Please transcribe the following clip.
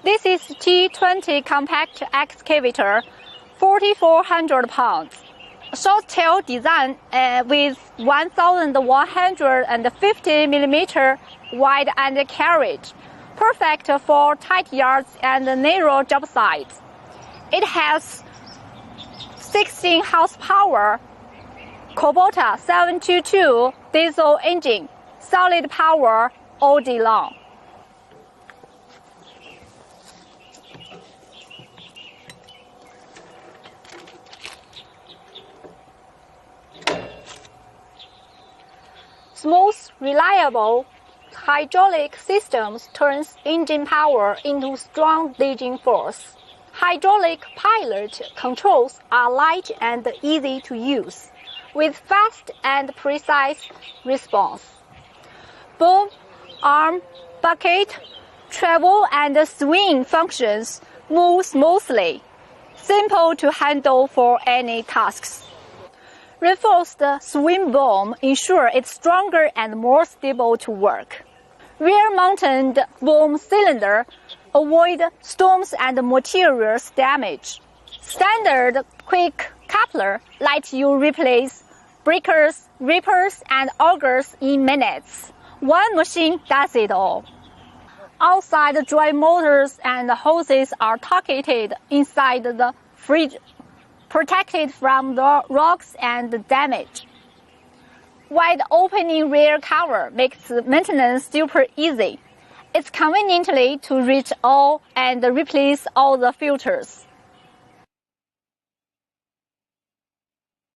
This is T20 compact excavator, 4,400 pounds. Short tail design with 1,150 mm wide undercarriage, perfect for tight yards and narrow job sites. It has 16 horsepower Kubota 722 diesel engine, solid power all day long. Smooth, reliable hydraulic systems turns engine power into strong digging force. Hydraulic pilot controls are light and easy to use, with fast and precise response. Boom, arm, bucket, travel and swing functions move smoothly, simple to handle for any tasks. Reinforced swing boom ensure it's stronger and more stable to work. Rear-mounted boom cylinder avoid storms and materials damage. Standard quick coupler lets you replace breakers, rippers, and augers in minutes. One machine does it all. Outside drive motors and hoses are targeted inside the fridge, protected from the rocks and damage. Wide opening rear cover makes maintenance super easy. It's conveniently to reach all and replace all the filters.